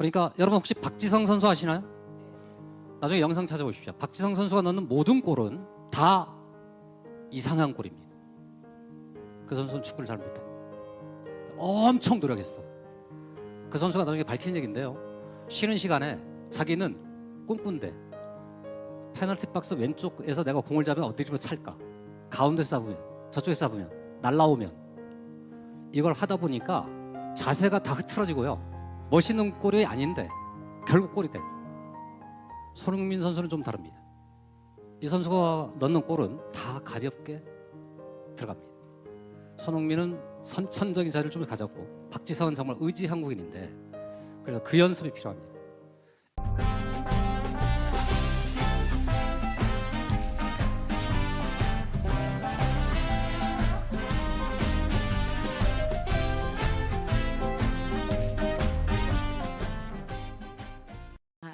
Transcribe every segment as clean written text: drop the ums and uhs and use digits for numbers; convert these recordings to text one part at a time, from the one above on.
그러니까 여러분 혹시 박지성 선수 아시나요? 나중에 영상 찾아보십시오. 박지성 선수가 넣는 모든 골은 다 이상한 골입니다. 그 선수는 축구를 잘 못해. 엄청 노력했어. 그 선수가 나중에 밝힌 얘기인데요. 쉬는 시간에 자기는 꿈꾼대. 페널티 박스 왼쪽에서 내가 공을 잡으면 어디로 찰까? 가운데서 잡으면, 저쪽에서 잡으면, 날라오면. 이걸 하다 보니까 자세가 다 흐트러지고요. 멋있는 골이 아닌데 결국 골이 돼. 손흥민 선수는 좀 다릅니다. 이 선수가 넣는 골은 다 가볍게 들어갑니다. 손흥민은 선천적인 자리를 좀 가졌고 박지성은 정말 의지 한국인인데 그래서 그 연습이 필요합니다.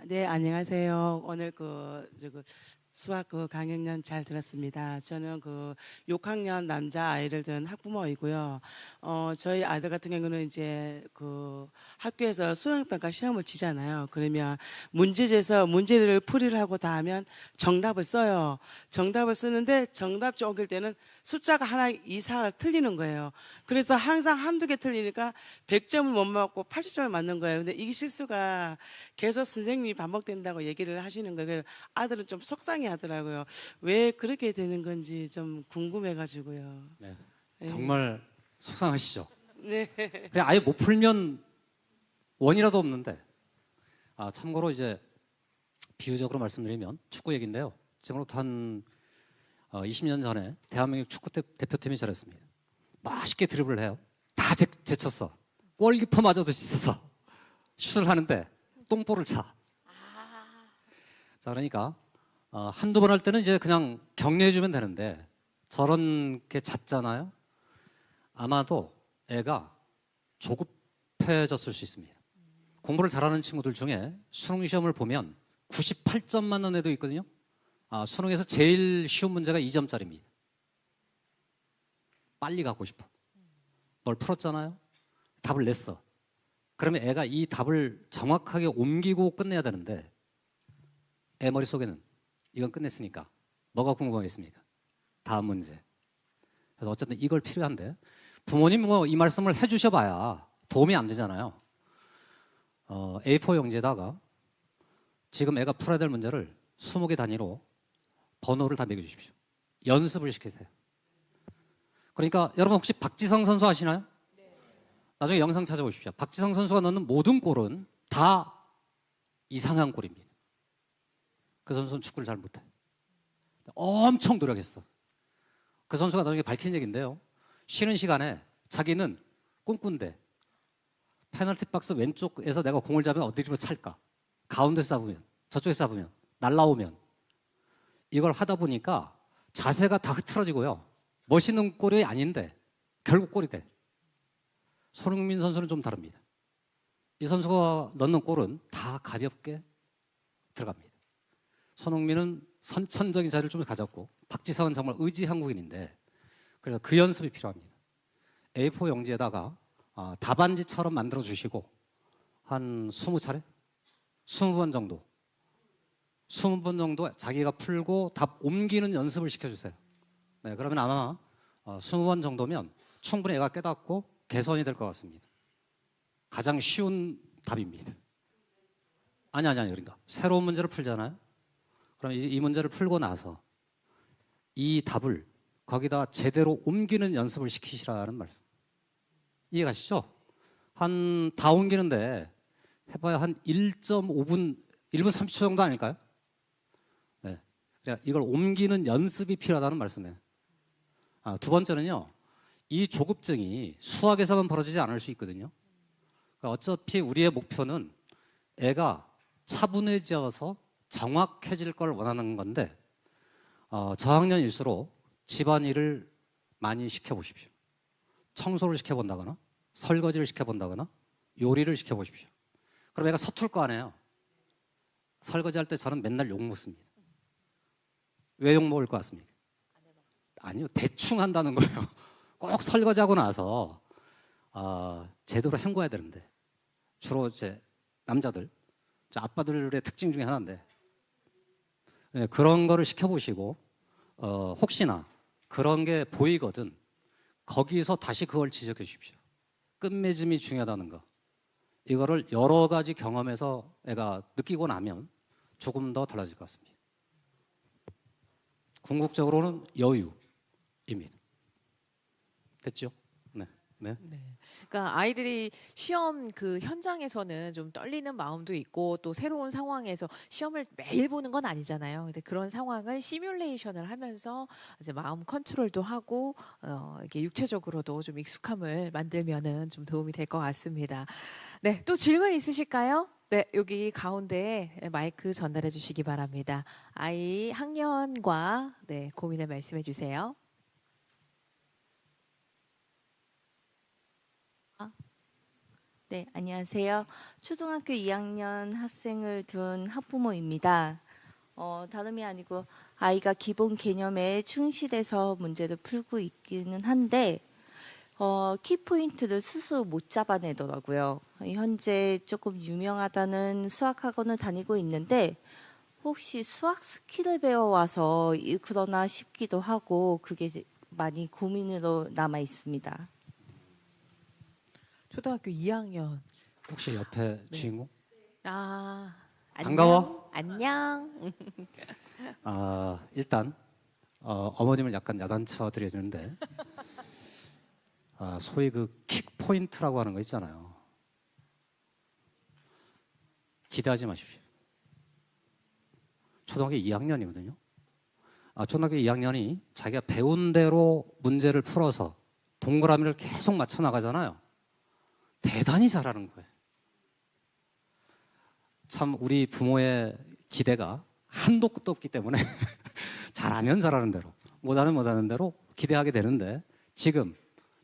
네, 안녕하세요. 오늘 수학 강연년 잘 들었습니다. 저는 6학년 남자 아이를 둔 학부모이고요. 저희 아들 같은 경우는 이제 학교에서 수행평가 시험을 치잖아요. 그러면 문제지에서 문제를 풀이를 하고 다 하면 정답을 써요. 정답을 쓰는데 정답지 옮길 때는 숫자가 하나 이상을 틀리는 거예요. 그래서 항상 한두 개 틀리니까 100점을 못 맞고 80점을 맞는 거예요. 근데 이 실수가 계속 선생님이 반복된다고 얘기를 하시는 거예요. 아들은 좀 속상해 하더라고요. 왜 그렇게 되는 건지 좀 궁금해가지고요. 네, 네. 정말 속상하시죠? 네. 그냥 아예 못 풀면 원이라도 없는데. 참고로 이제 비유적으로 말씀드리면 축구 얘기인데요. 지금부터 한 20년 전에 대한민국 축구 대표팀이 저랬습니다. 맛있게 드리블을 해요. 다 제쳤어. 골키퍼마저도 있어서 슛을 하는데 똥볼을 차. 자, 그러니까 한두 번 할 때는 이제 그냥 격려해주면 되는데 저런 게 잦잖아요. 아마도 애가 조급해졌을 수 있습니다. 공부를 잘하는 친구들 중에 수능 시험을 보면 98점 맞는 애도 있거든요. 수능에서 제일 쉬운 문제가 2점짜리입니다. 빨리 갖고 싶어. 뭘 풀었잖아요. 답을 냈어. 그러면 애가 이 답을 정확하게 옮기고 끝내야 되는데 애 머릿속에는 이건 끝냈으니까 뭐가 궁금하겠습니까? 다음 문제. 그래서 어쨌든 이걸 필요한데 부모님 이 말씀을 해주셔봐야 도움이 안 되잖아요. A4 용지에다가 지금 애가 풀어야 될 문제를 20개 단위로 번호를 다 매겨주십시오. 연습을 시키세요. 그러니까 여러분 혹시 박지성 선수 아시나요? 나중에 영상 찾아보십시오. 박지성 선수가 넣는 모든 골은 다 이상한 골입니다. 그 선수는 축구를 잘 못해. 엄청 노력했어. 그 선수가 나중에 밝힌 얘기인데요. 쉬는 시간에 자기는 꿈꾼대. 페널티 박스 왼쪽에서 내가 공을 잡으면 어디로 찰까? 가운데서 잡으면, 저쪽에서 잡으면, 날라오면. 이걸 하다 보니까 자세가 다 흐트러지고요. 멋있는 골이 아닌데 결국 골이 돼. 손흥민 선수는 좀 다릅니다. 이 선수가 넣는 골은 다 가볍게 들어갑니다. 손흥민은 선천적인 자리를 좀 가졌고 박지성은 정말 의지 한국인인데 그래서 그 연습이 필요합니다. A4 용지에다가 답안지처럼 만들어 주시고 한 20차례? 20번 정도 20번 정도 자기가 풀고 답 옮기는 연습을 시켜주세요. 네, 그러면 아마 20번 정도면 충분히 애가 깨닫고 개선이 될 것 같습니다. 가장 쉬운 답입니다. 아니 그러니까 새로운 문제를 풀잖아요. 그럼 이 문제를 풀고 나서 이 답을 거기다 제대로 옮기는 연습을 시키시라는 말씀. 이해가시죠? 다 옮기는데 해봐야 한 1.5분, 1분 30초 정도 아닐까요? 네. 그러니까 이걸 옮기는 연습이 필요하다는 말씀이에요. 두 번째는요. 이 조급증이 수학에서만 벌어지지 않을 수 있거든요. 그러니까 어차피 우리의 목표는 애가 차분해져서 정확해질 걸 원하는 건데 저학년일수록 집안일을 많이 시켜보십시오. 청소를 시켜본다거나 설거지를 시켜본다거나 요리를 시켜보십시오. 그럼 애가 서툴 거 아니에요. 설거지할 때 저는 맨날 욕 먹습니다. 왜 욕 먹을 것 같습니까? 아니요, 대충 한다는 거예요. 꼭 설거지하고 나서 제대로 헹궈야 되는데 주로 이제 남자들, 저 아빠들의 특징 중에 하나인데 예, 그런 거를 시켜보시고 혹시나 그런 게 보이거든 거기서 다시 그걸 지적해 주십시오. 끝맺음이 중요하다는 거. 이거를 여러 가지 경험에서 애가 느끼고 나면 조금 더 달라질 것 같습니다. 궁극적으로는 여유입니다. 됐죠? 네. 네. 네. 그러니까 아이들이 시험 그 현장에서는 좀 떨리는 마음도 있고 또 새로운 상황에서 시험을 매일 보는 건 아니잖아요. 근데 그런 상황을 시뮬레이션을 하면서 이제 마음 컨트롤도 하고 이렇게 육체적으로도 좀 익숙함을 만들면은 좀 도움이 될 것 같습니다. 네, 또 질문 있으실까요? 네, 여기 가운데에 마이크 전달해 주시기 바랍니다. 아이 학년과 네, 고민을 말씀해 주세요. 네, 안녕하세요. 초등학교 2학년 학생을 둔 학부모입니다. 다름이 아니고 아이가 기본 개념에 충실해서 문제를 풀고 있기는 한데 키포인트를 스스로 못 잡아내더라고요. 현재 조금 유명하다는 수학학원을 다니고 있는데 혹시 수학 스킬을 배워와서 그러나 싶기도 하고 그게 많이 고민으로 남아 있습니다. 초등학교 2학년. 혹시 옆에 네. 주인공? 아, 반가워. 안녕. 일단 어머님을 약간 야단쳐 드리는데 소위 그 킥 포인트라고 하는 거 있잖아요. 기대하지 마십시오. 초등학교 2학년이거든요. 초등학교 2학년이 자기가 배운 대로 문제를 풀어서 동그라미를 계속 맞춰 나가잖아요. 대단히 잘하는 거예요. 참 우리 부모의 기대가 한도 끝도 없기 때문에 잘하면 잘하는 대로 못하면 못하는 대로 기대하게 되는데 지금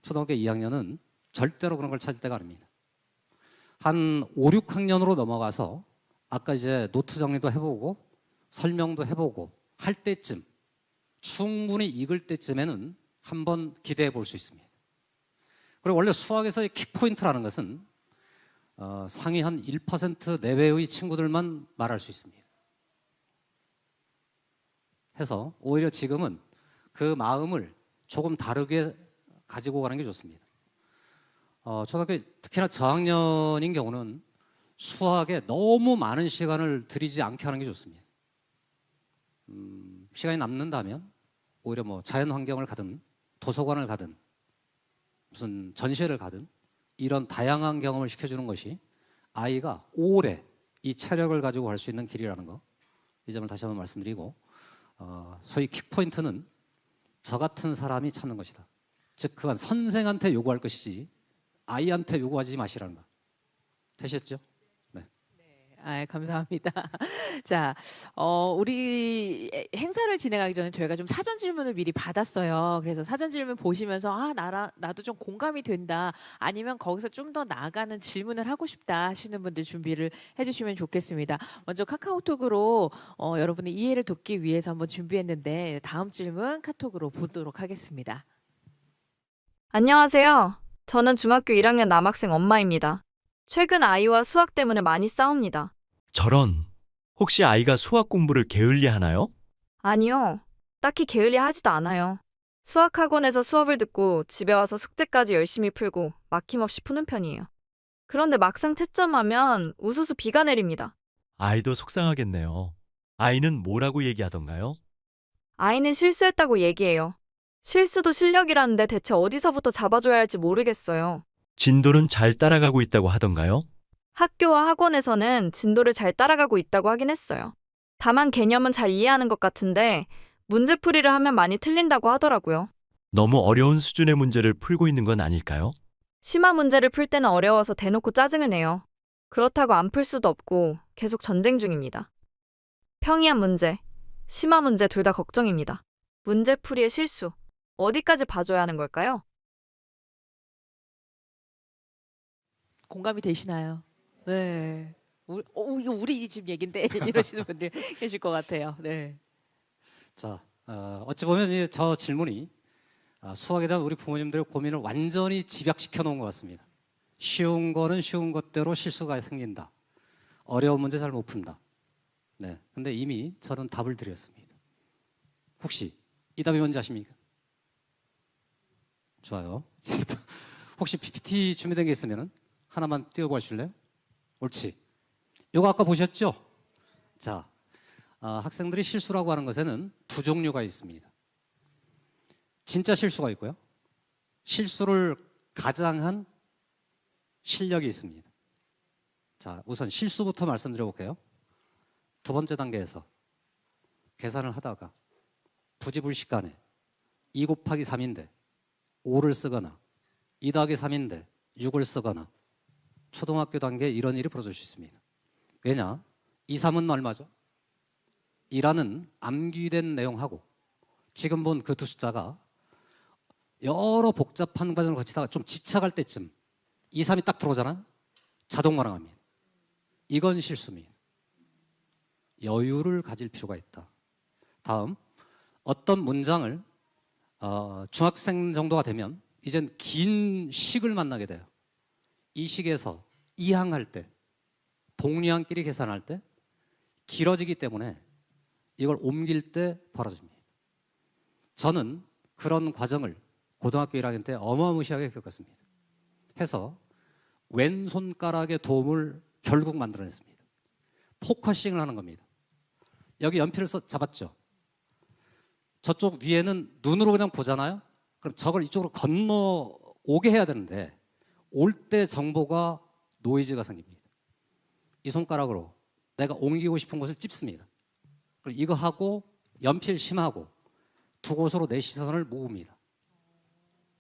초등학교 2학년은 절대로 그런 걸 찾을 때가 아닙니다. 한 5, 6학년으로 넘어가서 아까 이제 노트 정리도 해보고 설명도 해보고 할 때쯤 충분히 익을 때쯤에는 한번 기대해 볼 수 있습니다. 그리고 원래 수학에서의 킥포인트라는 것은 상위 한 1% 내외의 친구들만 말할 수 있습니다. 해서 오히려 지금은 그 마음을 조금 다르게 가지고 가는 게 좋습니다. 초등학교 특히나 저학년인 경우는 수학에 너무 많은 시간을 들이지 않게 하는 게 좋습니다. 시간이 남는다면 오히려 뭐 자연 환경을 가든 도서관을 가든 무슨 전시회를 가든 이런 다양한 경험을 시켜주는 것이 아이가 오래 이 체력을 가지고 갈 수 있는 길이라는 거, 이 점을 다시 한번 말씀드리고 소위 킥포인트는 저 같은 사람이 찾는 것이다. 즉 그건 선생한테 요구할 것이지 아이한테 요구하지 마시라는 거. 되셨죠? 감사합니다. 자, 우리 행사를 진행하기 전에 저희가 좀 사전 질문을 미리 받았어요. 그래서 사전 질문 보시면서 나도 좀 공감이 된다. 아니면 거기서 좀 더 나아가는 질문을 하고 싶다 하시는 분들 준비를 해주시면 좋겠습니다. 먼저 카카오톡으로 여러분의 이해를 돕기 위해서 한번 준비했는데 다음 질문 카톡으로 보도록 하겠습니다. 안녕하세요. 저는 중학교 1학년 남학생 엄마입니다. 최근 아이와 수학 때문에 많이 싸웁니다. 저런, 혹시 아이가 수학 공부를 게을리하나요? 아니요. 딱히 게을리하지도 않아요. 수학학원에서 수업을 듣고 집에 와서 숙제까지 열심히 풀고 막힘없이 푸는 편이에요. 그런데 막상 채점하면 우수수 비가 내립니다. 아이도 속상하겠네요. 아이는 뭐라고 얘기하던가요? 아이는 실수했다고 얘기해요. 실수도 실력이라는데 대체 어디서부터 잡아줘야 할지 모르겠어요. 진도는 잘 따라가고 있다고 하던가요? 학교와 학원에서는 진도를 잘 따라가고 있다고 하긴 했어요. 다만 개념은 잘 이해하는 것 같은데 문제풀이를 하면 많이 틀린다고 하더라고요. 너무 어려운 수준의 문제를 풀고 있는 건 아닐까요? 심화 문제를 풀 때는 어려워서 대놓고 짜증을 내요. 그렇다고 안 풀 수도 없고 계속 전쟁 중입니다. 평이한 문제, 심화 문제 둘 다 걱정입니다. 문제풀이의 실수, 어디까지 봐줘야 하는 걸까요? 공감이 되시나요? 네. 이거 우리 집 얘긴데 이러시는 분들 계실 것 같아요. 네. 자, 어찌 보면 저 질문이 수학에 대한 우리 부모님들의 고민을 완전히 집약시켜 놓은 것 같습니다. 쉬운 거는 쉬운 것대로 실수가 생긴다. 어려운 문제 잘 못 푼다. 네. 근데 이미 저는 답을 드렸습니다. 혹시 이 답이 뭔지 아십니까? 좋아요. 혹시 PPT 준비된 게 있으면 하나만 띄워보실래요? 옳지. 이거 아까 보셨죠? 자, 학생들이 실수라고 하는 것에는 두 종류가 있습니다. 진짜 실수가 있고요. 실수를 가장한 실력이 있습니다. 자, 우선 실수부터 말씀드려볼게요. 두 번째 단계에서 계산을 하다가 부지불식간에 2 곱하기 3인데 5를 쓰거나 2 더하기 3인데 6을 쓰거나 초등학교 단계에 이런 일이 벌어질 수 있습니다. 왜냐? 2, 3은 얼마죠? 2라는 암기된 내용하고 지금 본 그 두 숫자가 여러 복잡한 과정을 거치다가 좀 지쳐갈 때쯤 2, 3이 딱 들어오잖아요? 자동 반응합니다. 이건 실수입니다. 여유를 가질 필요가 있다. 다음, 어떤 문장을 중학생 정도가 되면 이젠 긴 식을 만나게 돼요. 이 식에서 이항할 때, 동리항끼리 계산할 때 길어지기 때문에 이걸 옮길 때 벌어집니다. 저는 그런 과정을 고등학교 1학년 때 어마무시하게 겪었습니다. 해서 왼손가락의 도움을 결국 만들어냈습니다. 포커싱을 하는 겁니다. 여기 연필을 잡았죠. 저쪽 위에는 눈으로 그냥 보잖아요. 그럼 저걸 이쪽으로 건너오게 해야 되는데 올 때 정보가 노이즈가 생깁니다. 이 손가락으로 내가 옮기고 싶은 곳을 찝습니다. 그럼 이거 하고 연필 심하고 두 곳으로 내 시선을 모읍니다.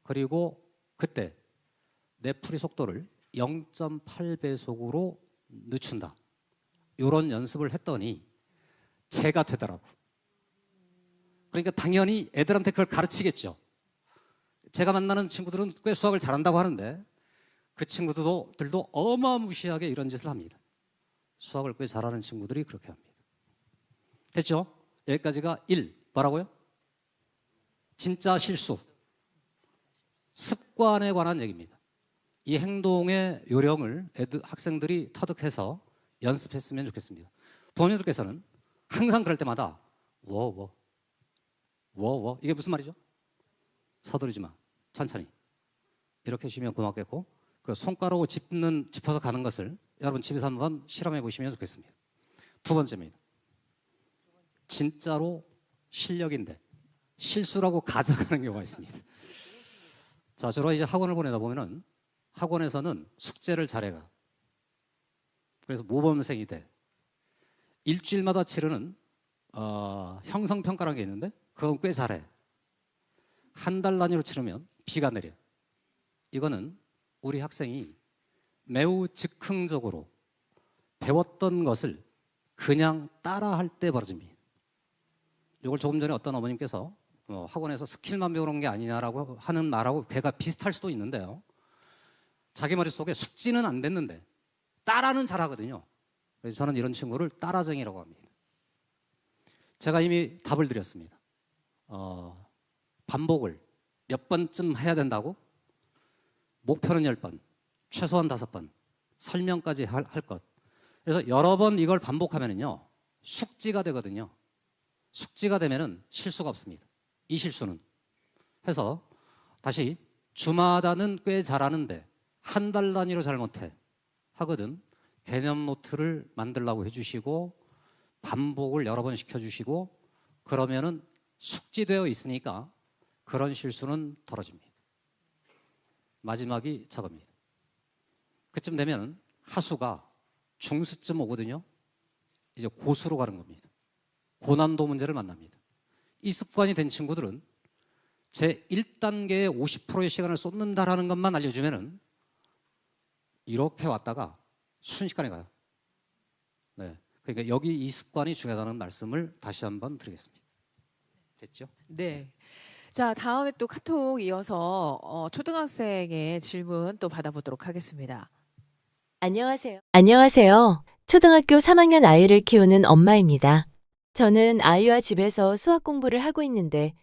그리고 그때 내 풀이 속도를 0.8배속으로 늦춘다. 이런 연습을 했더니 제가 되더라고. 그러니까 당연히 애들한테 그걸 가르치겠죠. 제가 만나는 친구들은 꽤 수학을 잘한다고 하는데 그 친구들도 어마무시하게 이런 짓을 합니다. 수학을 꽤 잘하는 친구들이 그렇게 합니다. 됐죠? 여기까지가 1. 뭐라고요? 진짜 실수. 습관에 관한 얘기입니다. 이 행동의 요령을 학생들이 터득해서 연습했으면 좋겠습니다. 부모님들께서는 항상 그럴 때마다 이게 무슨 말이죠? 서두르지 마. 천천히. 이렇게 해주시면 고맙겠고 그 손가락으로 짚어서 가는 것을 여러분 집에서 한번 실험해 보시면 좋겠습니다. 두 번째입니다. 진짜로 실력인데 실수라고 가져가는 경우가 있습니다. 자, 주로 이제 학원을 보내다 보면은 학원에서는 숙제를 잘해가. 그래서 모범생이 돼. 일주일마다 치르는 형성평가라는 게 있는데 그건 꽤 잘해. 한 달 단위로 치르면 비가 내려. 이거는 우리 학생이 매우 즉흥적으로 배웠던 것을 그냥 따라할 때 벌어집니다. 이걸 조금 전에 어떤 어머님께서 학원에서 스킬만 배우는 게 아니냐라고 하는 말하고 배가 비슷할 수도 있는데요. 자기 머릿속에 숙지는 안 됐는데 따라는 잘하거든요. 그래서 저는 이런 친구를 따라쟁이라고 합니다. 제가 이미 답을 드렸습니다. 반복을 몇 번쯤 해야 된다고? 목표는 10번, 최소한 5번, 설명까지 할 것. 그래서 여러 번 이걸 반복하면은요, 숙지가 되거든요. 숙지가 되면은 실수가 없습니다. 이 실수는. 해서 다시 주마다는 꽤 잘하는데 한 달 단위로 잘 못해 하거든. 개념 노트를 만들라고 해주시고 반복을 여러 번 시켜주시고 그러면은 숙지되어 있으니까 그런 실수는 덜어집니다. 마지막이 저겁니다. 그쯤 되면 하수가 중수쯤 오거든요. 이제 고수로 가는 겁니다. 고난도 문제를 만납니다. 이 습관이 된 친구들은 제 1단계에 50%의 시간을 쏟는다라는 것만 알려주면은 이렇게 왔다가 순식간에 가요. 네. 그러니까 여기 이 습관이 중요하다는 말씀을 다시 한번 드리겠습니다. 됐죠? 네. 자, 다음에 또 카톡 이어서 초등학생의 질문 또 받아보도록 하겠습니다. 안녕하세요. 안녕하세요. 초등학교 3학년 아이를 키우는 엄마입니다. 저는 아이와 집에서 수학 공부를 하고 있는데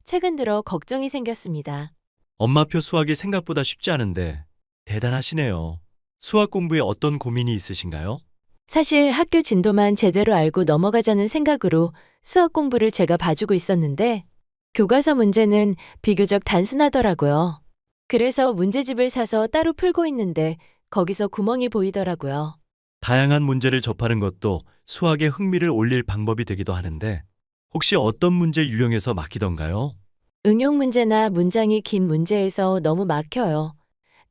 최근 들어 걱정이 생겼습니다. 엄마표 수학이 생각보다 쉽지 않은데 대단하시네요. 수학 공부에 어떤 고민이 있으신가요? 사실 학교 진도만 제대로 알고 넘어가자는 생각으로 수학 공부를 제가 봐주고 있었는데 교과서 문제는 비교적 단순하더라고요. 그래서 문제집을 사서 따로 풀고 있는데 거기서 구멍이 보이더라고요. 다양한 문제를 접하는 것도 수학의 흥미를 올릴 방법이 되기도 하는데 혹시 어떤 문제 유형에서 막히던가요? 응용 문제나 문장이 긴 문제에서 너무 막혀요.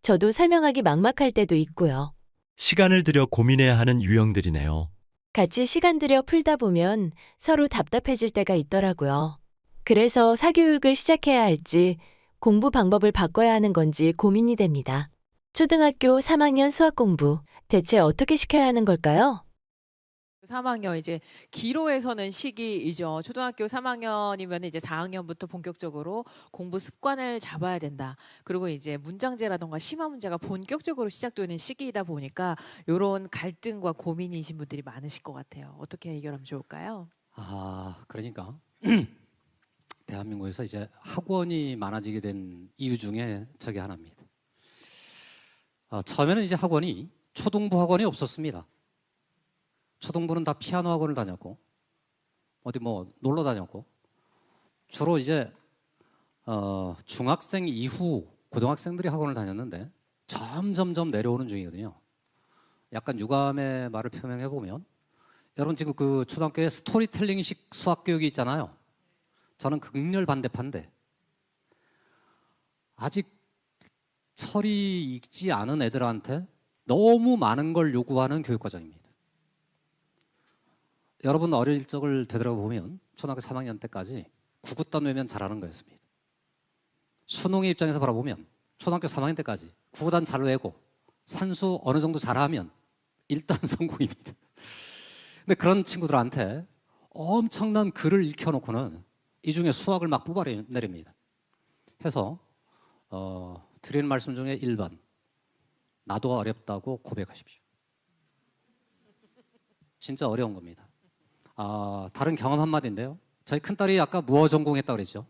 저도 설명하기 막막할 때도 있고요. 시간을 들여 고민해야 하는 유형들이네요. 같이 시간 들여 풀다 보면 서로 답답해질 때가 있더라고요. 그래서 사교육을 시작해야 할지 공부 방법을 바꿔야 하는 건지 고민이 됩니다. 초등학교 3학년 수학 공부 대체 어떻게 시켜야 하는 걸까요? 3학년 이제 기로에서는 시기이죠. 초등학교 3학년이면 이제 4학년부터 본격적으로 공부 습관을 잡아야 된다. 그리고 이제 문장제라던가 심화 문제가 본격적으로 시작되는 시기이다 보니까 이런 갈등과 고민이신 분들이 많으실 것 같아요. 어떻게 해결하면 좋을까요? 그러니까 대한민국에서 이제 학원이 많아지게 된 이유 중에 저게 하나입니다. 처음에는 이제 학원이 초등부 학원이 없었습니다. 초등부는 다 피아노 학원을 다녔고 어디 뭐 놀러 다녔고 주로 이제 중학생 이후 고등학생들이 학원을 다녔는데 점점점 내려오는 중이거든요. 약간 유감의 말을 표명해 보면 여러분 지금 그 초등학교에 스토리텔링식 수학 교육이 있잖아요. 저는 극렬 반대파인데 아직 철이 익지 않은 애들한테 너무 많은 걸 요구하는 교육과정입니다. 여러분 어릴 적을 되돌아보면 초등학교 3학년 때까지 구구단 외면 잘하는 거였습니다. 수능의 입장에서 바라보면 초등학교 3학년 때까지 구구단 잘 외고 산수 어느 정도 잘하면 일단 성공입니다. 근데 그런 친구들한테 엄청난 글을 익혀놓고는 이 중에 수학을 막 뽑아내립니다. 해서 드리는 말씀 중에 1번 나도 어렵다고 고백하십시오. 진짜 어려운 겁니다. 다른 경험 한마디인데요. 저희 큰딸이 아까 무어 전공했다고 그랬죠.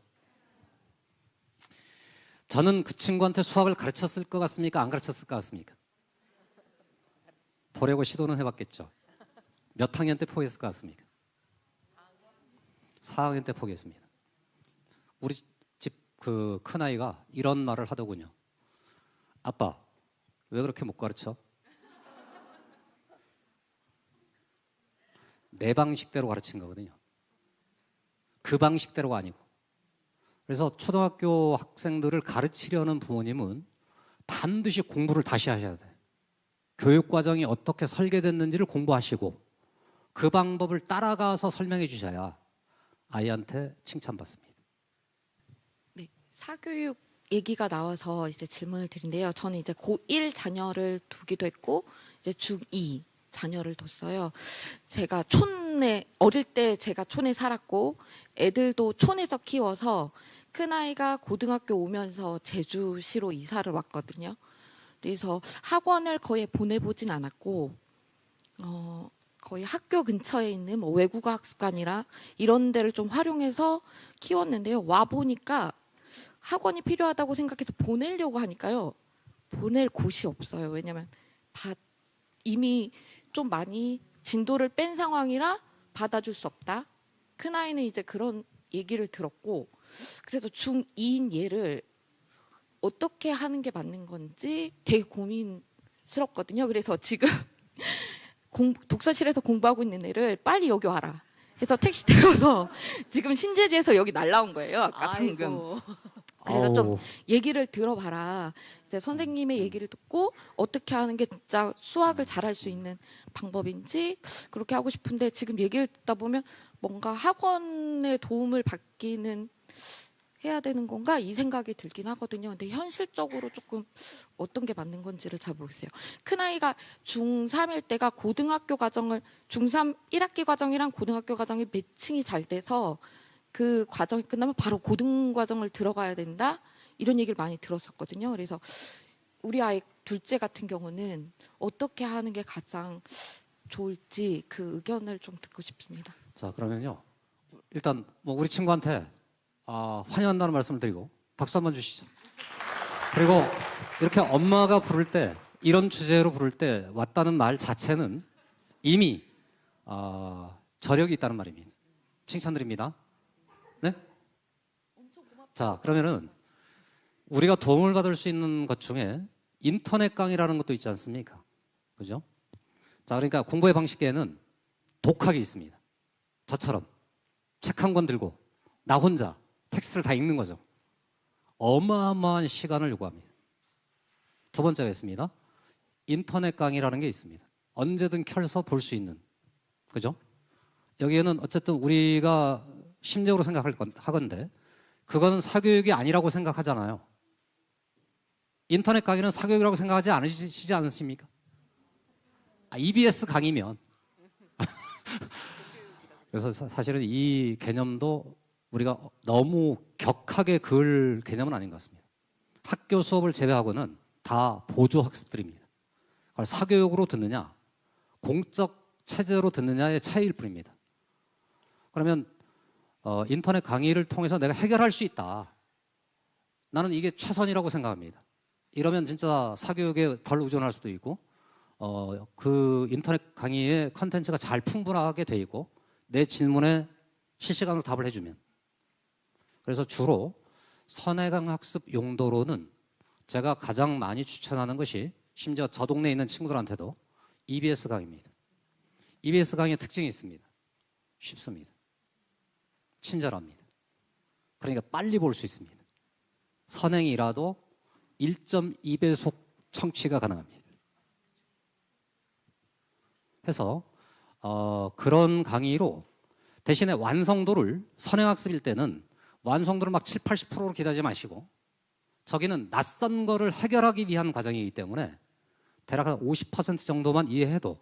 저는 그 친구한테 수학을 가르쳤을 것 같습니까? 안 가르쳤을 것 같습니까? 보려고 시도는 해봤겠죠. 몇 학년 때 포기했을 것 같습니까? 4학년 때 포기했습니다. 우리 집 그 큰아이가 이런 말을 하더군요. 아빠, 왜 그렇게 못 가르쳐? 내 방식대로 가르친 거거든요. 그 방식대로가 아니고. 그래서 초등학교 학생들을 가르치려는 부모님은 반드시 공부를 다시 하셔야 돼요. 교육과정이 어떻게 설계됐는지를 공부하시고 그 방법을 따라가서 설명해 주셔야 아이한테 칭찬받습니다. 네, 사교육 얘기가 나와서 이제 질문을 드린데요. 저는 이제 고1 자녀를 두기도 했고 이제 중2 자녀를 뒀어요. 제가 어릴 때 제가 촌에 살았고 애들도 촌에서 키워서 큰아이가 고등학교 오면서 제주시로 이사를 왔거든요. 그래서 학원을 거의 보내보진 않았고 거의 학교 근처에 있는 뭐 외국어 학습관이라 이런 데를 좀 활용해서 키웠는데요. 와 보니까 학원이 필요하다고 생각해서 보내려고 하니까요. 보낼 곳이 없어요. 왜냐하면 이미 좀 많이 진도를 뺀 상황이라 받아줄 수 없다. 큰아이는 이제 그런 얘기를 들었고 그래서 중2인 얘를 어떻게 하는 게 맞는 건지 되게 고민스럽거든요. 그래서 지금 독서실에서 공부하고 있는 애를 빨리 여기 와라 해서 택시 태워서 지금 신제지에서 여기 날라온 거예요. 아까 방금. 그래서 좀 얘기를 들어봐라. 이제 선생님의 얘기를 듣고 어떻게 하는 게 진짜 수학을 잘할 수 있는 방법인지 그렇게 하고 싶은데 지금 얘기를 듣다 보면 뭔가 학원의 도움을 받기는 해야 되는 건가 이 생각이 들긴 하거든요. 근데 현실적으로 조금 어떤 게 맞는 건지를 잘 모르겠어요. 큰아이가 중3일 때가 고등학교 과정을 중3 1학기 과정이랑 고등학교 과정이 매칭이 잘 돼서 그 과정이 끝나면 바로 고등 과정을 들어가야 된다 이런 얘기를 많이 들었었거든요. 그래서 우리 아이 둘째 같은 경우는 어떻게 하는 게 가장 좋을지 그 의견을 좀 듣고 싶습니다. 자, 그러면요. 일단 뭐 우리 친구한테 환영한다는 말씀을 드리고 박수 한번 주시죠. 그리고 이렇게 엄마가 부를 때 이런 주제로 부를 때 왔다는 말 자체는 이미 저력이 있다는 말입니다. 칭찬드립니다. 네? 자, 그러면은 우리가 도움을 받을 수 있는 것 중에 인터넷 강의라는 것도 있지 않습니까? 그죠? 자, 그러니까 공부의 방식에는 독학이 있습니다. 저처럼 책 한 권 들고 나 혼자 텍스트를 다 읽는 거죠. 어마어마한 시간을 요구합니다. 두 번째가 있습니다. 인터넷 강의라는 게 있습니다. 언제든 켜서 볼 수 있는. 그죠? 여기에는 어쨌든 우리가 심적으로 하건데 그거는 사교육이 아니라고 생각하잖아요. 인터넷 강의는 사교육이라고 생각하지 않으시지 않으십니까? EBS 강의면. 그래서 사실은 이 개념도 우리가 너무 격하게 그을 개념은 아닌 것 같습니다. 학교 수업을 제외하고는 다 보조 학습들입니다. 그걸 사교육으로 듣느냐, 공적 체제로 듣느냐의 차이일 뿐입니다. 그러면 인터넷 강의를 통해서 내가 해결할 수 있다. 나는 이게 최선이라고 생각합니다. 이러면 진짜 사교육에 덜 의존할 수도 있고 그 인터넷 강의의 컨텐츠가 잘 풍부하게 돼 있고 내 질문에 실시간으로 답을 해주면. 그래서 주로 선행학 학습 용도로는 제가 가장 많이 추천하는 것이 심지어 저 동네에 있는 친구들한테도 EBS 강의입니다. EBS 강의의 특징이 있습니다. 쉽습니다. 친절합니다. 그러니까 빨리 볼 수 있습니다. 선행이라도 1.2배속 청취가 가능합니다. 해서 그런 강의로 대신에 완성도를 선행학습일 때는 완성도를 막 7, 80%로 기대하지 마시고 저기는 낯선 거를 해결하기 위한 과정이기 때문에 대략 한 50% 정도만 이해해도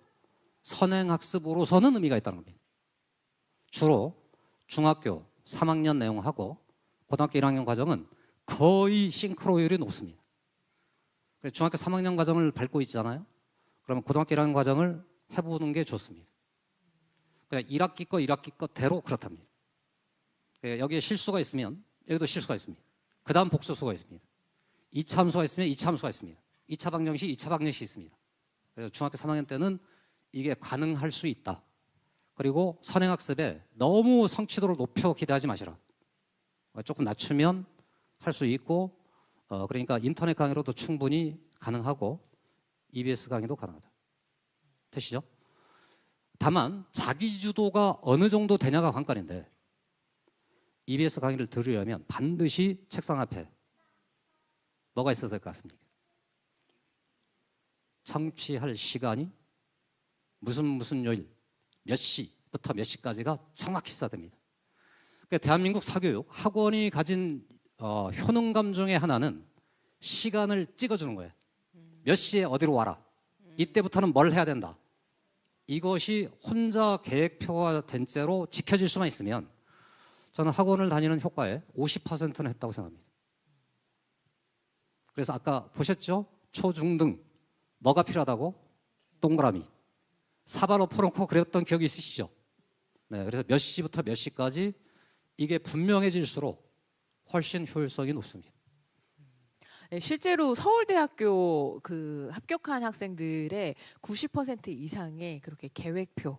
선행학습으로서는 의미가 있다는 겁니다. 주로 중학교 3학년 내용하고 고등학교 1학년 과정은 거의 싱크로율이 높습니다. 그래서 중학교 3학년 과정을 밟고 있잖아요. 그러면 고등학교 1학년 과정을 해보는 게 좋습니다. 그냥 1학기 거 1학기 거대로 그렇답니다. 여기에 실수가 있으면 여기도 실수가 있습니다. 그 다음 복수수가 있습니다. 2차 함수가 있으면 2차 함수가 있습니다. 2차 방정식, 2차 방정식이 있습니다. 그래서 중학교 3학년 때는 이게 가능할 수 있다. 그리고 선행학습에 너무 성취도를 높여 기대하지 마시라. 조금 낮추면 할 수 있고 그러니까 인터넷 강의로도 충분히 가능하고 EBS 강의도 가능하다. 되시죠? 다만 자기주도가 어느 정도 되냐가 관건인데 EBS 강의를 들으려면 반드시 책상 앞에 뭐가 있어야 될 것 같습니까? 청취할 시간이 무슨 요일 몇 시부터 몇 시까지가 정확히 있어야 됩니다. 그러니까 대한민국 사교육 학원이 가진 효능감 중에 하나는 시간을 찍어주는 거예요. 몇 시에 어디로 와라. 이때부터는 뭘 해야 된다. 이것이 혼자 계획표가 된 채로 지켜질 수만 있으면 저는 학원을 다니는 효과에 50%는 했다고 생각합니다. 그래서 아까 보셨죠? 초중등 뭐가 필요하다고? 동그라미. 사발 엎어놓고 그랬던 기억이 있으시죠? 네, 그래서 몇 시부터 몇 시까지 이게 분명해질수록 훨씬 효율성이 높습니다. 네, 실제로 서울대학교 그 합격한 학생들의 90% 이상의 그렇게 계획표,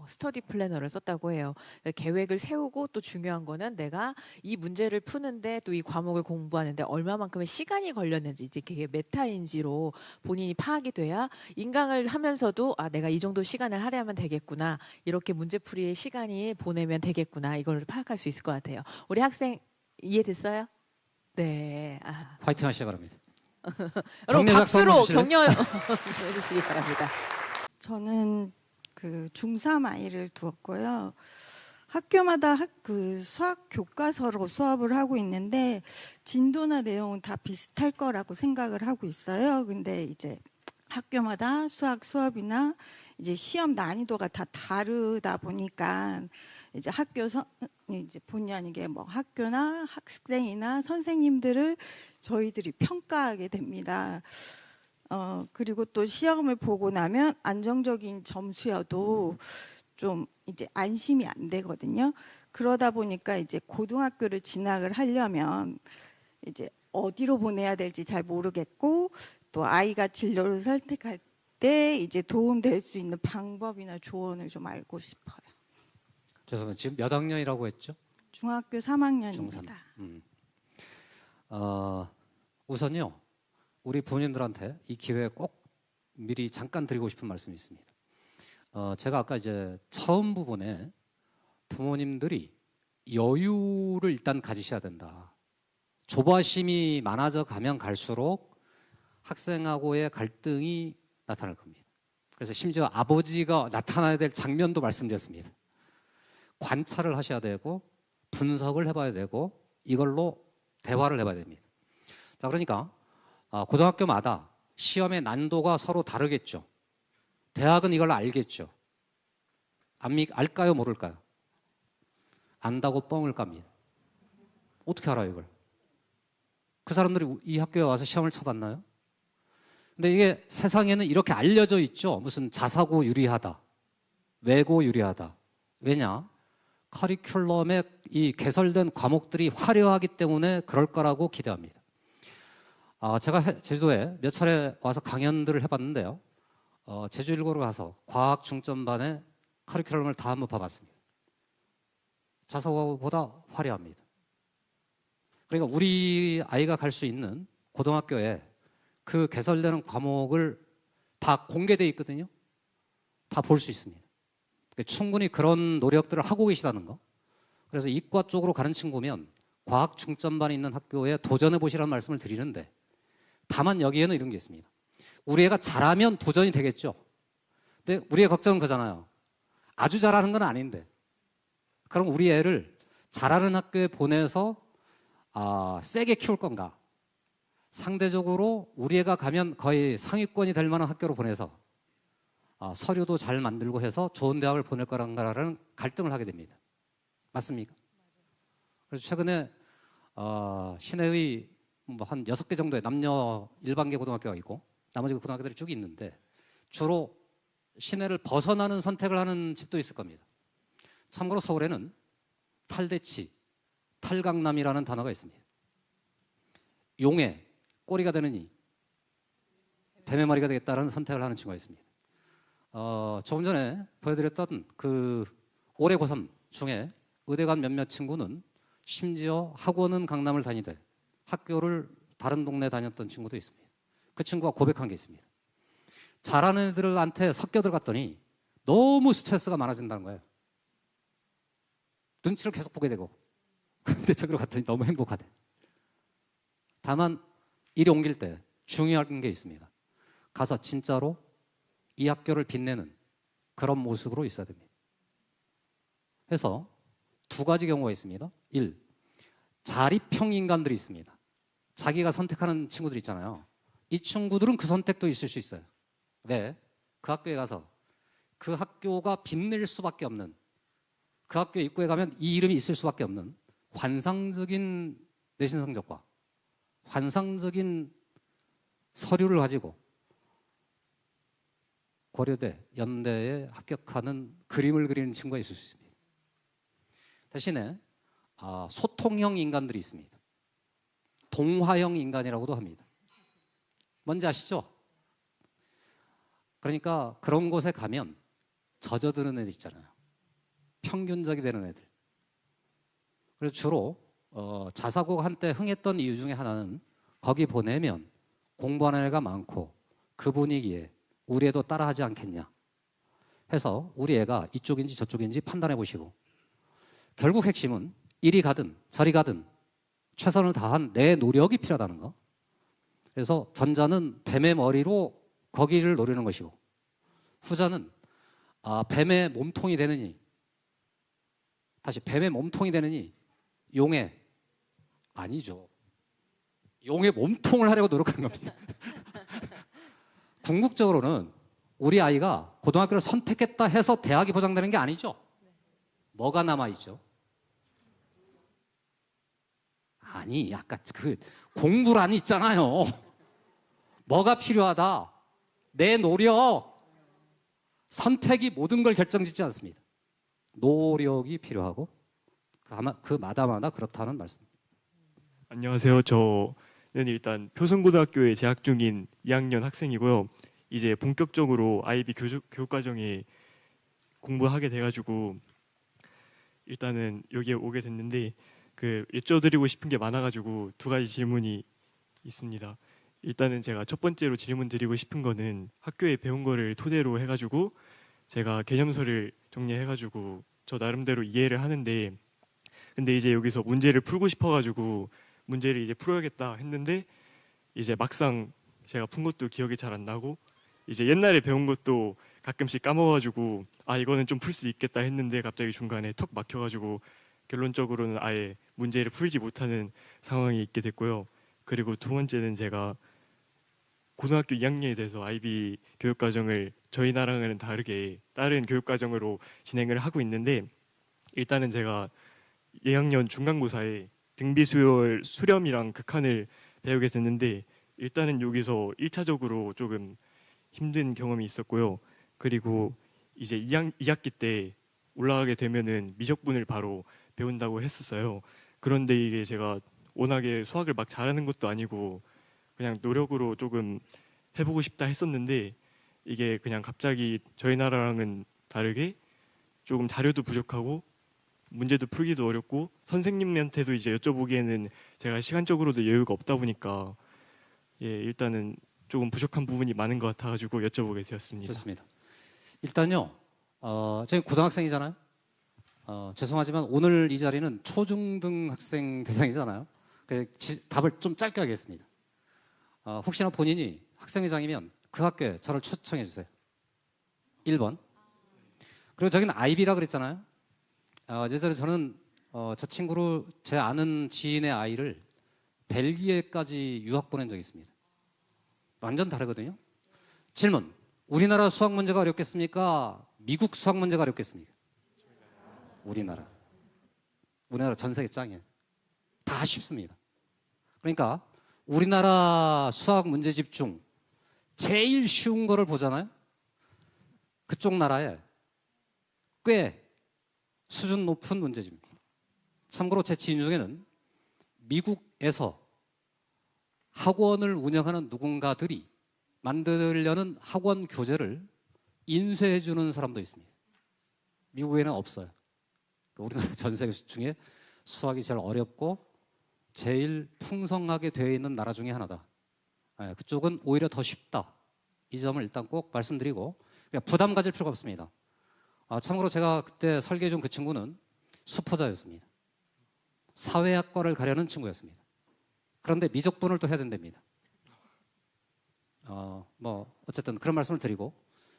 스터디 플래너를 썼다고 해요. 계획을 세우고 또 중요한 거는 내가 이 문제를 푸는데 또 이 과목을 공부하는데 얼마만큼의 시간이 걸렸는지 이제 그게 메타인지로 본인이 파악이 돼야 인강을 하면서도 내가 이 정도 시간을 할애하면 되겠구나. 이렇게 문제풀이에 시간이 보내면 되겠구나. 이걸 파악할 수 있을 것 같아요. 우리 학생 이해됐어요? 네. 화이팅 하시기 바랍니다. 여러분 격려 박수 한번 박수로 주실래요? 격려 좀 해주시기 바랍니다. 저는 그 중3 아이를 두었고요. 학교마다 그 수학 교과서로 수업을 하고 있는데 진도나 내용은 다 비슷할 거라고 생각을 하고 있어요. 근데 이제 학교마다 수학 수업이나 이제 시험 난이도가 다 다르다 보니까 이제 이제 본의 아니게 뭐 학교나 학생이나 선생님들을 저희들이 평가하게 됩니다. 그리고 또 시험을 보고 나면 안정적인 점수여도 좀 이제 안심이 안 되거든요. 그러다 보니까 이제 고등학교를 진학을 하려면 이제 어디로 보내야 될지 잘 모르겠고 또 아이가 진로를 선택할 때 때 이제 도움될 수 있는 방법이나 조언을 좀 알고 싶어요. 죄송합니다. 지금 몇 학년이라고 했죠? 중학교 3학년입니다. 중3. 우선요, 우리 부모님들한테 이 기회에 꼭 미리 잠깐 드리고 싶은 말씀이 있습니다. 제가 아까 이제 처음 부분에 부모님들이 여유를 일단 가지셔야 된다. 조바심이 많아져 가면 갈수록 학생하고의 갈등이 나타날 겁니다. 그래서 심지어 아버지가 나타나야 될 장면도 말씀드렸습니다. 관찰을 하셔야 되고 분석을 해봐야 되고 이걸로 대화를 해봐야 됩니다. 자, 그러니까 고등학교마다 시험의 난도가 서로 다르겠죠. 대학은 이걸 알겠죠. 알까요, 모를까요? 안다고 뻥을 깝니다. 어떻게 알아요, 이걸? 그 사람들이 이 학교에 와서 시험을 쳐봤나요? 근데 이게 세상에는 이렇게 알려져 있죠. 무슨 자사고 유리하다, 외고 유리하다. 왜냐? 커리큘럼에 이 개설된 과목들이 화려하기 때문에 그럴 거라고 기대합니다. 제가 제주도에 몇 차례 와서 강연들을 해봤는데요. 제주 1고를 가서 과학 중점반의 커리큘럼을 다 한번 봐봤습니다. 자사고보다 화려합니다. 그러니까 우리 아이가 갈 수 있는 고등학교에 그 개설되는 과목을 다 공개되어 있거든요. 다 볼 수 있습니다. 충분히 그런 노력들을 하고 계시다는 거. 그래서 이과 쪽으로 가는 친구면 과학 중점반이 있는 학교에 도전해 보시라는 말씀을 드리는데, 다만 여기에는 이런 게 있습니다. 우리 애가 잘하면 도전이 되겠죠. 근데 우리의 걱정은 그잖아요. 아주 잘하는 건 아닌데, 그럼 우리 애를 잘하는 학교에 보내서 세게 키울 건가? 상대적으로 우리 애가 가면 거의 상위권이 될 만한 학교로 보내서 서류도 잘 만들고 해서 좋은 대학을 보낼 거란가라는 갈등을 하게 됩니다. 맞습니까? 그래서 최근에 시내의 한 6개 정도의 남녀 일반계 고등학교가 있고 나머지 고등학교들이 쭉 있는데, 주로 시내를 벗어나는 선택을 하는 집도 있을 겁니다. 참고로 서울에는 탈대치, 탈강남이라는 단어가 있습니다. 용의 꼬리가 되느니 뱀의 머리가 되겠다는 선택을 하는 친구가 있습니다. 조금 전에 보여드렸던 그 올해 고3 중에 의대 간 몇몇 친구는 심지어 학원은 강남을 다니되 학교를 다른 동네 다녔던 친구도 있습니다. 그 친구가 고백한 게 있습니다. 잘하는 애들한테 섞여 들어갔더니 너무 스트레스가 많아진다는 거예요. 눈치를 계속 보게 되고, 근데 저기로 갔더니 너무 행복하대. 다만 이리 옮길 때 중요한 게 있습니다. 가서 진짜로 이 학교를 빛내는 그런 모습으로 있어야 됩니다. 그래서 두 가지 경우가 있습니다. 1. 자립형 인간들이 있습니다. 자기가 선택하는 친구들 있잖아요. 이 친구들은 그 선택도 있을 수 있어요. 왜? 그 학교에 가서 그 학교가 빛낼 수밖에 없는, 그 학교 입구에 가면 이 이름이 있을 수밖에 없는 환상적인 내신 성적과 환상적인 서류를 가지고 고려대, 연대에 합격하는 그림을 그리는 친구가 있을 수 있습니다. 대신에 소통형 인간들이 있습니다. 동화형 인간이라고도 합니다. 뭔지 아시죠? 그러니까 그런 곳에 가면 젖어드는 애들 있잖아요. 평균적이 되는 애들. 그래서 주로 자사고가 한때 흥했던 이유 중에 하나는 거기 보내면 공부하는 애가 많고 그 분위기에 우리 애도 따라하지 않겠냐 해서 우리 애가 이쪽인지 저쪽인지 판단해 보시고, 결국 핵심은 이리 가든 저리 가든 최선을 다한 내 노력이 필요하다는 거. 그래서 전자는 뱀의 머리로 거기를 노리는 것이고, 후자는 뱀의 몸통이 되느니, 다시 뱀의 몸통이 되느니 용의, 아니죠, 용의 몸통을 하려고 노력하는 겁니다. 궁극적으로는 우리 아이가 고등학교를 선택했다 해서 대학이 보장되는 게 아니죠. 뭐가 남아있죠? 아니, 아까 그 공부란이 있잖아요. 뭐가 필요하다? 내 노력. 선택이 모든 걸 결정짓지 않습니다. 노력이 필요하고 그 마다마다 그렇다는 말씀입니다. 안녕하세요. 저는 일단 표순고등학교에 재학 중인 2학년 학생이고요. 이제 본격적으로 IB 교육 과정에 공부하게 돼가지고 일단은 여기에 오게 됐는데 그 여쭤드리고 싶은 게 많아가지고 두 가지 질문이 있습니다. 일단은 제가 첫 번째로 질문 드리고 싶은 거는 학교에 배운 거를 토대로 해가지고 제가 개념서를 정리해가지고 저 나름대로 이해를 하는데, 근데 이제 여기서 문제를 풀고 싶어가지고 문제를 이제 풀어야겠다 했는데 이제 막상 제가 푼 것도 기억이 잘 안 나고 이제 옛날에 배운 것도 가끔씩 까먹어가지고 아 이거는 좀 풀 수 있겠다 했는데 갑자기 중간에 턱 막혀가지고 결론적으로는 아예 문제를 풀지 못하는 상황이 있게 됐고요. 그리고 두 번째는 제가 고등학교 2학년에 돼서 IB 교육과정을 저희 나라랑은 다르게 다른 교육과정으로 진행을 하고 있는데, 일단은 제가 2학년 중간고사에 등비수열 수렴이랑 극한을 배우게 됐는데 일단은 여기서 1차적으로 조금 힘든 경험이 있었고요. 그리고 이제 2학기 때 올라가게 되면은 미적분을 바로 배운다고 했었어요. 그런데 이게 제가 워낙에 수학을 막 잘하는 것도 아니고 그냥 노력으로 조금 해보고 싶다 했었는데 이게 그냥 갑자기 저희 나라랑은 다르게 조금 자료도 부족하고 문제도 풀기도 어렵고 선생님한테도 이제 여쭤보기에는 제가 시간적으로도 여유가 없다 보니까 일단은 조금 부족한 부분이 많은 것 같아가지고 여쭤보게 되었습니다. 좋습니다. 일단요, 저희 고등학생이잖아요. 죄송하지만 오늘 이 자리는 초중등 학생 대상이잖아요. 그래서 답을 좀 짧게 하겠습니다. 혹시나 본인이 학생회장이면 그 학교에 저를 초청해 주세요. 1번. 그리고 저기는 IB라 그랬잖아요. 예전에 저는 저 친구를 제 아는 지인의 아이를 벨기에까지 유학 보낸 적이 있습니다. 완전 다르거든요. 질문. 우리나라 수학 문제가 어렵겠습니까? 미국 수학 문제가 어렵겠습니까? 우리나라 전 세계 짱이에요. 다 쉽습니다. 그러니까 우리나라 수학 문제집 중 제일 쉬운 거를 보잖아요. 그쪽 나라에 꽤 수준 높은 문제집입니다. 참고로 제 지인 중에는 미국에서 학원을 운영하는 누군가들이 만들려는 학원 교재를 인쇄해 주는 사람도 있습니다. 미국에는 없어요. 우리나라 전 세계 중에 수학이 제일 어렵고 제일 풍성하게 되어 있는 나라 중에 하나다. 그쪽은 오히려 더 쉽다. 이 점을 일단 꼭 말씀드리고 부담 가질 필요가 없습니다. 참고로 제가 그때 설계해 준 그 친구는 수포자였습니다. 사회학과를 가려는 친구였습니다. 그런데 미적분을 또 해야 된답니다. 어쨌든 그런 말씀을 드리고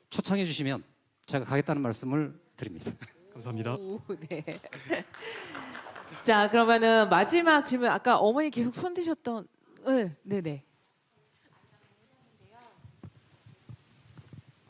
초청해 주시면 제가 가겠다는 말씀을 드립니다. 감사합니다. 오, 네. 자, 그러면은 마지막 질문. 아까 어머니 계속 손 드셨던. 네네.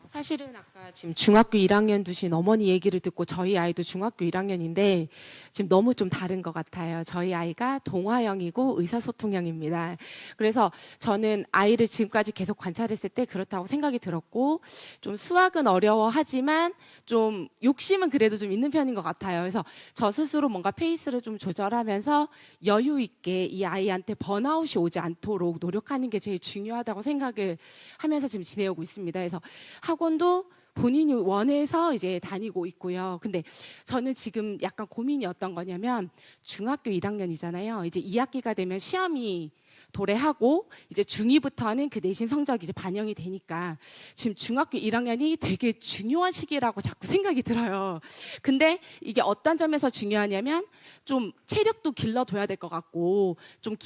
사실은 아까 지금 중학교 1학년 두신 어머니 얘기를 듣고 저희 아이도 중학교 1학년인데 지금 너무 좀 다른 것 같아요. 저희 아이가 동화형이고 의사소통형입니다. 그래서 저는 아이를 지금까지 계속 관찰했을 때 그렇다고 생각이 들었고, 좀 수학은 어려워하지만 좀 욕심은 그래도 좀 있는 편인 것 같아요. 그래서 저 스스로 뭔가 페이스를 좀 조절하면서 여유 있게 이 아이한테 번아웃이 오지 않도록 노력하는 게 제일 중요하다고 생각을 하면서 지금 지내오고 있습니다. 그래서 학원도 본인이 원해서 이제 다니고 있고요. 근데 저는 지금 약간 고민이 어떤 거냐면 중학교 1학년이잖아요. 이제 2학기가 되면 시험이 도래하고 이제 중2부터는 그 내신 성적이 이제 반영이 되니까 지금 중학교 1학년이 되게 중요한 시기라고 자꾸 생각이 들어요. 근데 이게 어떤 점에서 중요하냐면 좀 체력도 길러둬야 될 것 같고 좀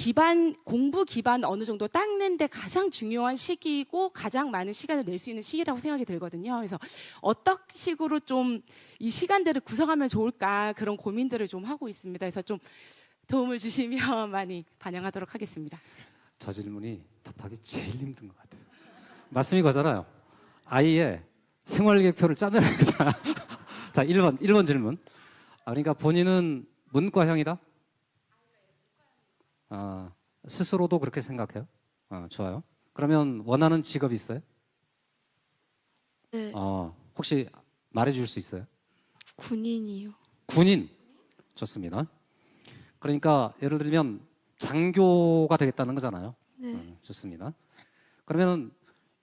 공부 기반 어느 정도 닦는데 가장 중요한 시기이고 가장 많은 시간을 낼 수 있는 시기라고 생각이 들거든요. 그래서 어떤 식으로 좀 이 시간들을 구성하면 좋을까 그런 고민들을 좀 하고 있습니다. 그래서 좀 도움을 주시면 많이 반영하도록 하겠습니다. 저 질문이 답하기 제일 힘든 것 같아요. 말씀이 거잖아요. 아이의 생활계획표를 짜내는 거잖아. 자, 1번 질문. 그러니까 본인은 문과형이다? 스스로도 그렇게 생각해요? 좋아요. 그러면 원하는 직업이 있어요? 네. 혹시 말해줄 수 있어요? 군인이요. 군인. 좋습니다. 그러니까 예를 들면 장교가 되겠다는 거잖아요. 네. 좋습니다. 그러면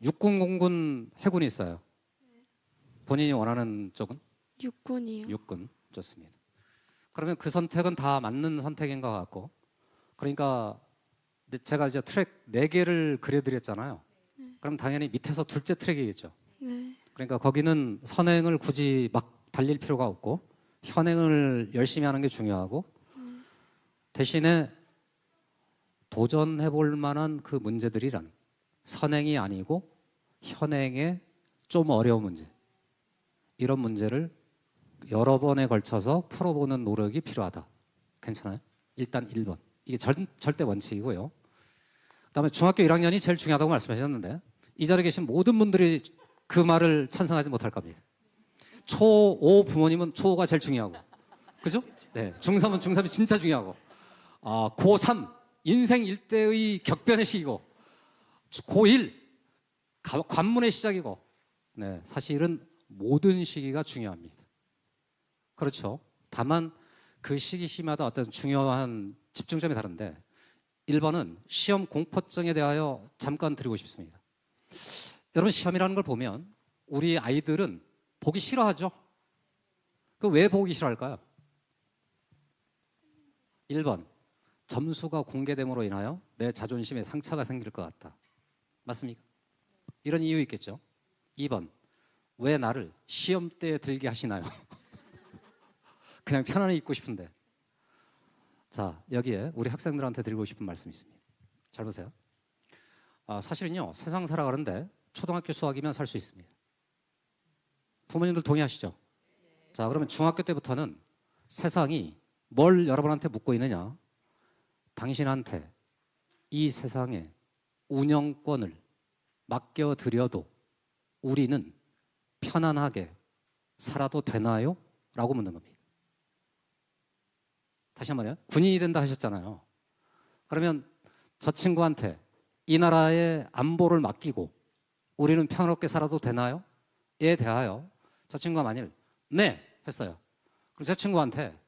육군, 공군, 해군이 있어요. 본인이 원하는 쪽은? 육군이요. 육군. 좋습니다. 그러면 그 선택은 다 맞는 선택인 것 같고, 그러니까 제가 이제 트랙 4개를 그려드렸잖아요. 그럼 당연히 밑에서 둘째 트랙이겠죠. 네. 그러니까 거기는 선행을 굳이 막 달릴 필요가 없고 현행을 열심히 하는 게 중요하고, 대신에 도전해 볼 만한 그 문제들이란 선행이 아니고 현행의 좀 어려운 문제, 이런 문제를 여러 번에 걸쳐서 풀어보는 노력이 필요하다. 괜찮아요? 일단 1번. 이게 절대 원칙이고요. 그다음에 중학교 1학년이 제일 중요하다고 말씀하셨는데, 이 자리에 계신 모든 분들이 그 말을 찬성하지 못할 겁니다. 초5 부모님은 초5가 제일 중요하고, 그죠? 네, 중3은 중3이 진짜 중요하고, 고3 인생 일대의 격변의 시기고, 고1 관문의 시작이고, 네, 사실은 모든 시기가 중요합니다. 그렇죠. 다만 그 시기마다 어떤 중요한 집중점이 다른데, 1번은 시험 공포증에 대하여 잠깐 드리고 싶습니다. 여러분, 시험이라는 걸 보면 우리 아이들은 보기 싫어하죠. 그 왜 보기 싫어할까요? 1번, 점수가 공개됨으로 인하여 내 자존심에 상처가 생길 것 같다. 맞습니까? 이런 이유 있겠죠. 2번, 왜 나를 시험 때에 들게 하시나요? 그냥 편안히 있고 싶은데. 자, 여기에 우리 학생들한테 드리고 싶은 말씀이 있습니다. 잘 보세요. 사실은요, 세상 살아가는데 초등학교 수학이면 살 수 있습니다. 부모님들 동의하시죠? 자, 그러면 중학교 때부터는 세상이 뭘 여러분한테 묻고 있느냐? 당신한테 이 세상의 운영권을 맡겨드려도 우리는 편안하게 살아도 되나요? 라고 묻는 겁니다. 다시 한번요. 군인이 된다 하셨잖아요. 그러면 저 친구한테 이 나라의 안보를 맡기고 우리는 평화롭게 살아도 되나요? 에 대하여 저 친구가 만일 네 했어요. 그럼 저 친구한테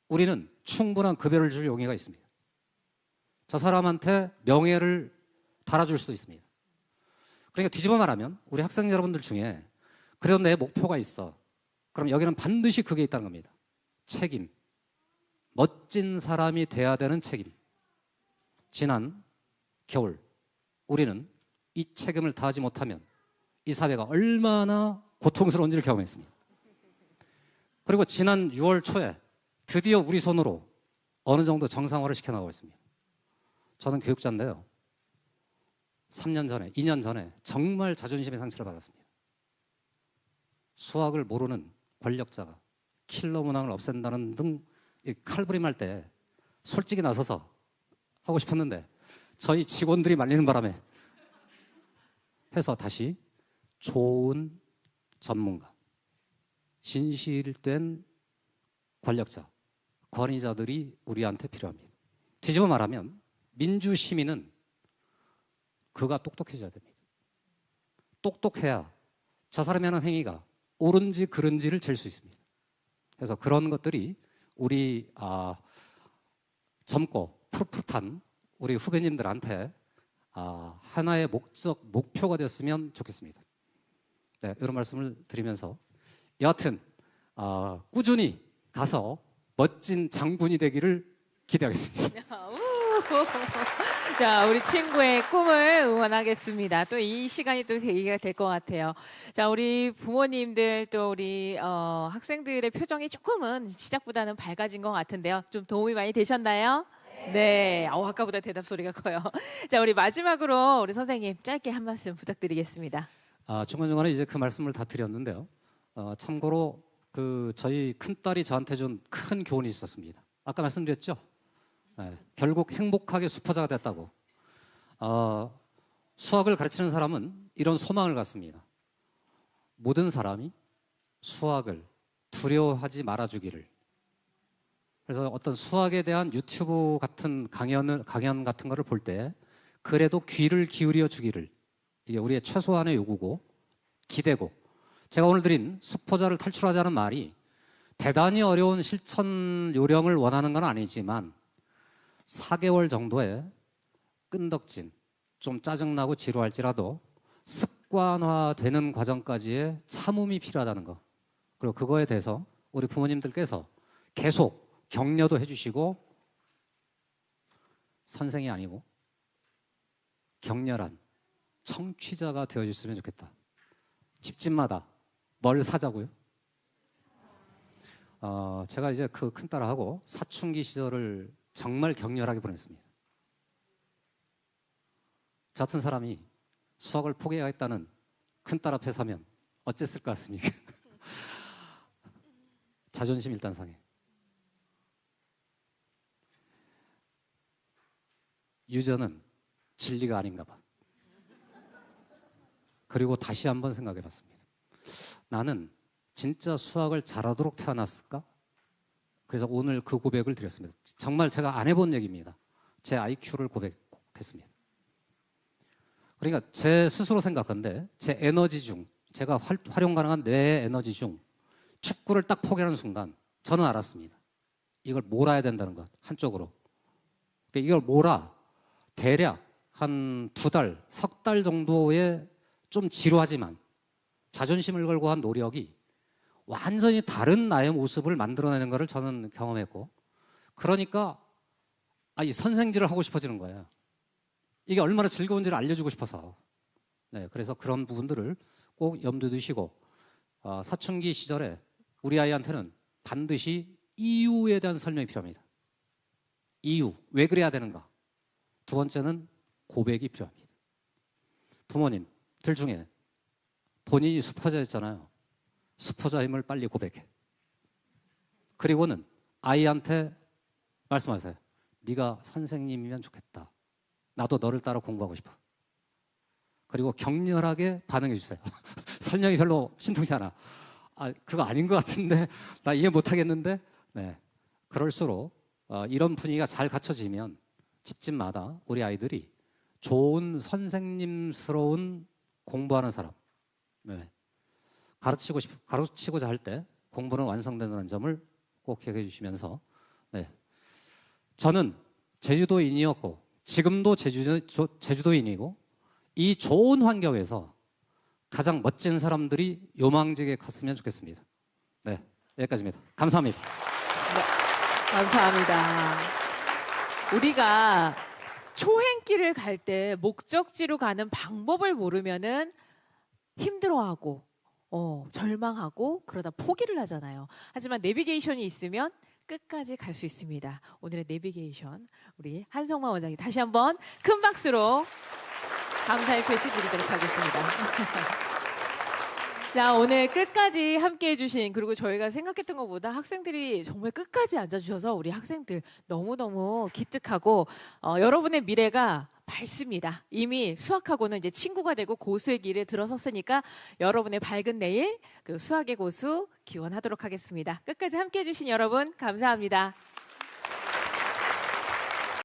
우리는 충분한 급여를 줄 용의가 있습니다. 저 사람한테 명예를 달아줄 수도 있습니다. 그러니까 뒤집어 말하면 우리 학생 여러분들 중에 그래도 내 목표가 있어. 그럼 여기는 반드시 그게 있다는 겁니다. 책임. 멋진 사람이 돼야 되는 책임. 지난 겨울 우리는 이 책임을 다하지 못하면 이 사회가 얼마나 고통스러운지를 경험했습니다. 그리고 지난 6월 초에 드디어 우리 손으로 어느 정도 정상화를 시켜나가고 있습니다. 저는 교육자인데요. 3년 전에, 2년 전에 정말 자존심의 상처를 받았습니다. 수학을 모르는 권력자가 킬러 문항을 없앤다는 등 칼부림할 때 솔직히 나서서 하고 싶었는데 저희 직원들이 말리는 바람에 해서 다시 좋은 전문가, 진실된 권력자, 권위자들이 우리한테 필요합니다. 뒤집어 말하면 민주시민은 그가 똑똑해져야 됩니다. 똑똑해야 저 사람이 하는 행위가 옳은지 그른지를 잴 수 있습니다. 그래서 그런 것들이 우리 젊고 풋풋한 우리 후배님들한테 하나의 목표가 됐으면 좋겠습니다. 네, 이런 말씀을 드리면서 여하튼 꾸준히 가서 멋진 장군이 되기를 기대하겠습니다. 자, 우리 친구의 꿈을 응원하겠습니다. 또 이 시간이 또 계기가 될 것 같아요. 자, 우리 부모님들 또 우리 학생들의 표정이 조금은 시작보다는 밝아진 것 같은데요. 좀 도움이 많이 되셨나요? 네. 아까보다 대답 소리가 커요. 자, 우리 마지막으로 우리 선생님 짧게 한 말씀 부탁드리겠습니다. 중간중간에 이제 그 말씀을 다 드렸는데요. 참고로 저희 큰딸이 저한테 준 큰 교훈이 있었습니다. 아까 말씀드렸죠? 네, 결국 행복하게 수포자가 됐다고. 수학을 가르치는 사람은 이런 소망을 갖습니다. 모든 사람이 수학을 두려워하지 말아주기를. 그래서 어떤 수학에 대한 유튜브 같은 강연 같은 거를 볼 때 그래도 귀를 기울여 주기를. 이게 우리의 최소한의 요구고 기대고. 제가 오늘 드린 수포자를 탈출하자는 말이 대단히 어려운 실천 요령을 원하는 건 아니지만 4개월 정도의 끈덕진, 좀 짜증나고 지루할지라도 습관화되는 과정까지의 참음이 필요하다는 거. 그리고 그거에 대해서 우리 부모님들께서 계속 격려도 해주시고 선생이 아니고 격렬한 청취자가 되어줬으면 좋겠다. 집집마다 뭘 사자고요? 제가 이제 그 큰딸하고 사춘기 시절을 정말 격렬하게 보냈습니다. 저 같은 사람이 수학을 포기하겠다는 큰딸 앞에 서면 어쨌을 것 같습니까? 자존심 일단 상해. 유전은 진리가 아닌가 봐. 그리고 다시 한번 생각해 봤습니다. 나는 진짜 수학을 잘하도록 태어났을까? 그래서 오늘 그 고백을 드렸습니다. 정말 제가 안 해본 얘기입니다. 제 IQ를 고백했습니다. 그러니까 제 스스로 생각한데 제 에너지 중, 제가 활용 가능한 내 에너지 중 축구를 딱 포기하는 순간 저는 알았습니다. 이걸 몰아야 된다는 것, 한쪽으로. 이걸 몰아 대략 한 2달, 3달 정도의 좀 지루하지만 자존심을 걸고 한 노력이 완전히 다른 나의 모습을 만들어내는 것을 저는 경험했고, 그러니까 이 선생질을 하고 싶어지는 거예요. 이게 얼마나 즐거운지를 알려주고 싶어서. 네, 그래서 그런 부분들을 꼭 염두에 두시고 사춘기 시절에 우리 아이한테는 반드시 이유에 대한 설명이 필요합니다. 이유, 왜 그래야 되는가. 두 번째는 고백이 필요합니다. 부모님들 중에 본인이 수포자였잖아요. 수포자임을 빨리 고백해. 그리고는 아이한테 말씀하세요. 네가 선생님이면 좋겠다. 나도 너를 따라 공부하고 싶어. 그리고 격렬하게 반응해 주세요. 설명이 별로 신통치 않아. 그거 아닌 것 같은데 나 이해 못하겠는데. 네, 그럴수록 이런 분위기가 잘 갖춰지면 집집마다 우리 아이들이 좋은 선생님스러운 공부하는 사람, 네, 가르치고자 할 때 공부는 완성된다는 점을 꼭 기억해 주시면서, 네, 저는 제주도인이었고 지금도 제주도인이고 이 좋은 환경에서 가장 멋진 사람들이 요망지게 컸으면 좋겠습니다. 네, 여기까지입니다. 감사합니다. 네, 감사합니다. 우리가 초행길을 갈 때 목적지로 가는 방법을 모르면은 힘들어하고 절망하고 그러다 포기를 하잖아요. 하지만 내비게이션이 있으면 끝까지 갈 수 있습니다. 오늘의 내비게이션 우리 한성만 원장님 다시 한번 큰 박수로 감사의 표시 드리도록 하겠습니다. 자, 오늘 끝까지 함께 해주신, 그리고 저희가 생각했던 것보다 학생들이 정말 끝까지 앉아주셔서 우리 학생들 너무너무 기특하고 여러분의 미래가 밝습니다. 이미 수학하고는 이제 친구가 되고 고수의 길에 들어섰으니까 여러분의 밝은 내일, 그 수학의 고수 기원하도록 하겠습니다. 끝까지 함께 해주신 여러분 감사합니다.